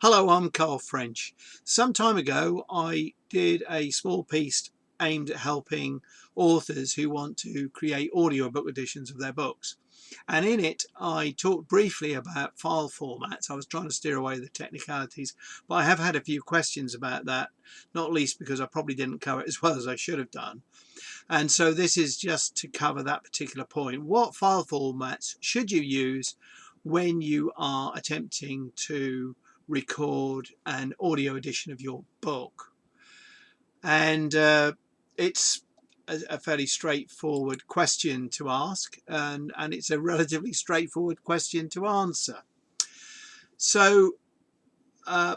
Hello, I'm Carl French. Some time ago, I did a small piece aimed at helping authors who want to create audiobook editions of their books. And in it, I talked briefly about file formats. I was trying to steer away the technicalities, but I have had a few questions about that, not least because I probably didn't cover it as well as I should have done. And so this is just to cover that particular point. What file formats should you use when you are attempting to record an audio edition of your book? And it's a fairly straightforward question to ask, and it's a relatively straightforward question to answer. So uh,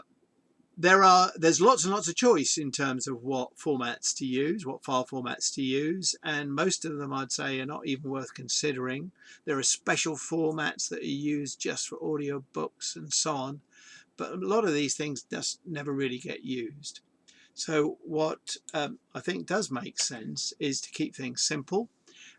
there's lots and lots of choice in terms of what formats to use, what file formats to use, and most of them I'd say are not even worth considering. There are special formats that are used just for audiobooks and so on, but a lot of these things just never really get used. So what I think does make sense is to keep things simple.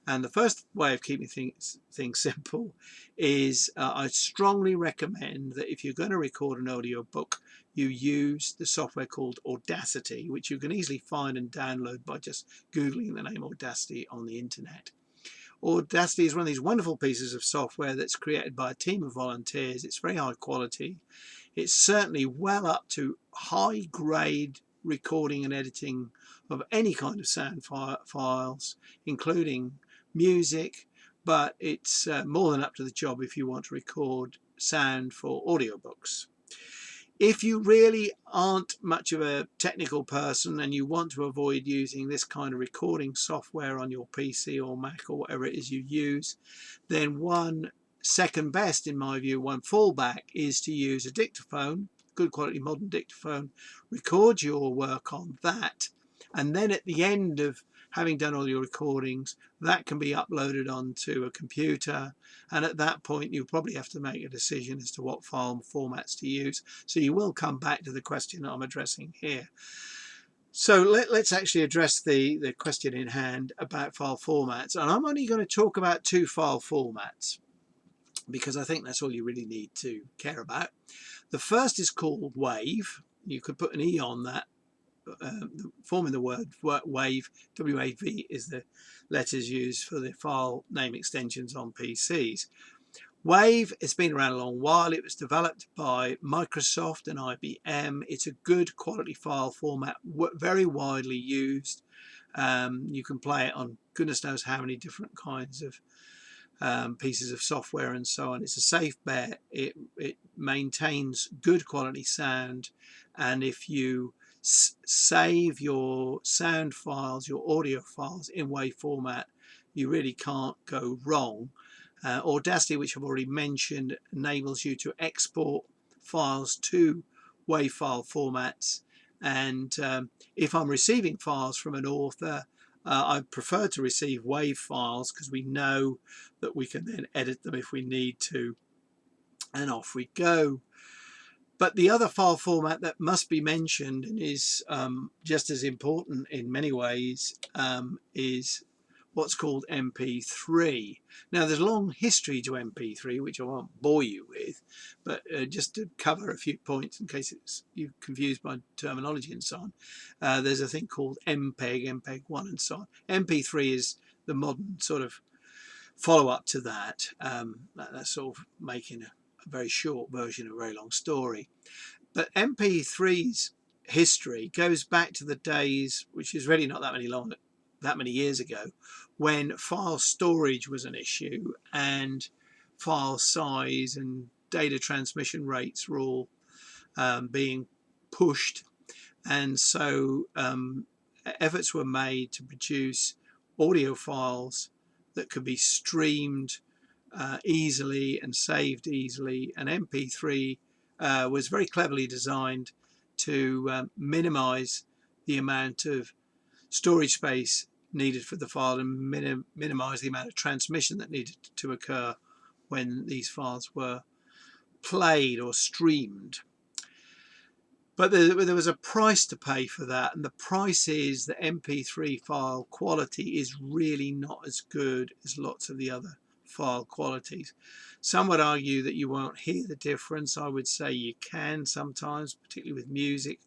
And the first way of keeping things simple is I strongly recommend that if you're going to record an audiobook, you use the software called Audacity, which you can easily find and download by just Googling the name Audacity on the internet. Audacity is one of these wonderful pieces of software that's created by a team of volunteers. It's very high quality. It's certainly well up to high grade recording and editing of any kind of sound files, including music, but it's more than up to the job if you want to record sound for audiobooks. If you really aren't much of a technical person and you want to avoid using this kind of recording software on your PC or Mac or whatever it is you use, then one second best, in my view, one fallback is to use a dictaphone, good quality modern dictaphone, record your work on that, and then at the end of having done all your recordings, that can be uploaded onto a computer, and at that point you probably have to make a decision as to what file formats to use. So you will come back to the question that I'm addressing here. So let's actually address the question in hand about file formats, and I'm only going to talk about two file formats because I think that's all you really need to care about. The first is called WAV. You could put an E on that, forming the word WAV. W-A-V is the letters used for the file name extensions on PCs. WAV has been around a long while. It was developed by Microsoft and IBM. It's a good quality file format, very widely used. You can play it on goodness knows how many different kinds of pieces of software and so on. It's a safe bet. It maintains good quality sound, and if you save your sound files, your audio files in WAV format, you really can't go wrong. Audacity, which I've already mentioned, enables you to export files to WAV file formats, and if I'm receiving files from an author, I prefer to receive WAV files because we know that we can then edit them if we need to, and off we go. But the other file format that must be mentioned and is just as important in many ways is what's called MP3. Now there's a long history to MP3 which I won't bore you with, but just to cover a few points in case you're confused by terminology and so on. There's a thing called MPEG, MPEG-1 and so on. MP3 is the modern sort of follow-up to that. That's sort of making a very short version of a very long story. But MP3's history goes back to the days, which is really not that many years ago, when file storage was an issue and file size and data transmission rates were all being pushed, and so efforts were made to produce audio files that could be streamed easily and saved easily. And MP3 was very cleverly designed to minimize the amount of storage space needed for the file and minimize the amount of transmission that needed to occur when these files were played or streamed. But there was a price to pay for that, and the price is that MP3 file quality is really not as good as lots of the other file qualities. Some would argue that you won't hear the difference. I would say you can sometimes, particularly with music.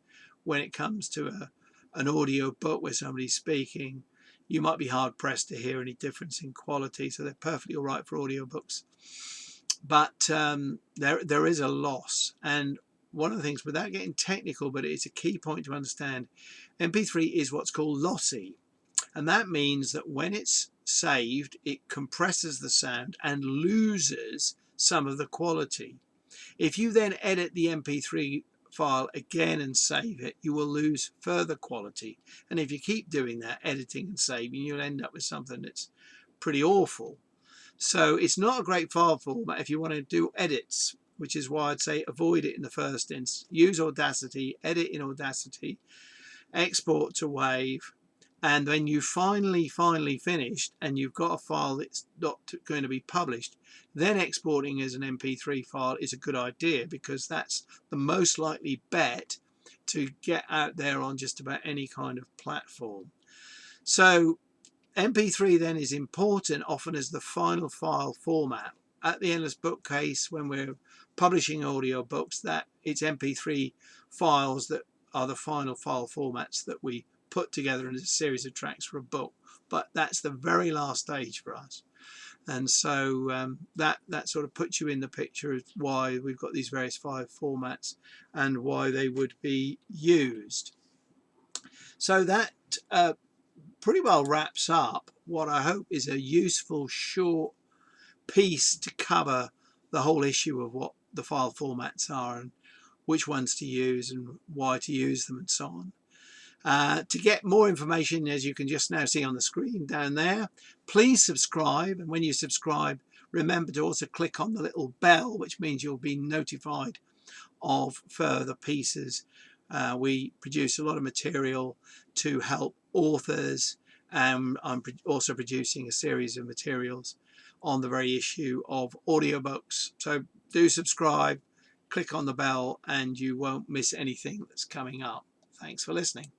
When it comes to an audio book where somebody's speaking, you might be hard pressed to hear any difference in quality, so they're perfectly all right for audiobooks. But there is a loss. And one of the things, without getting technical, but it's a key point to understand, MP3 is what's called lossy. And that means that when it's saved, it compresses the sound and loses some of the quality. If you then edit the MP3 file again and save it, you will lose further quality. And if you keep doing that, editing and saving, you'll end up with something that's pretty awful. So it's not a great file format if you want to do edits, which is why I'd say avoid it in the first instance. Use Audacity, edit in Audacity, export to WAV, and when you finally finished and you've got a file that's not going to be published, then exporting as an MP3 file is a good idea, because that's the most likely bet to get out there on just about any kind of platform. So MP3 then is important often as the final file format. At the Endless Bookcase, when we're publishing audiobooks, that it's MP3 files that are the final file formats that we put together in a series of tracks for a book. But that's the very last stage for us. And so that sort of puts you in the picture of why we've got these various 5 formats and why they would be used. So that pretty well wraps up what I hope is a useful short piece to cover the whole issue of what the file formats are and which ones to use and why to use them and so on. To get more information, as you can just now see on the screen down there, please subscribe. And when you subscribe, remember to also click on the little bell, which means you'll be notified of further pieces. We produce a lot of material to help authors. I'm also producing a series of materials on the very issue of audiobooks. So do subscribe, click on the bell, and you won't miss anything that's coming up. Thanks for listening.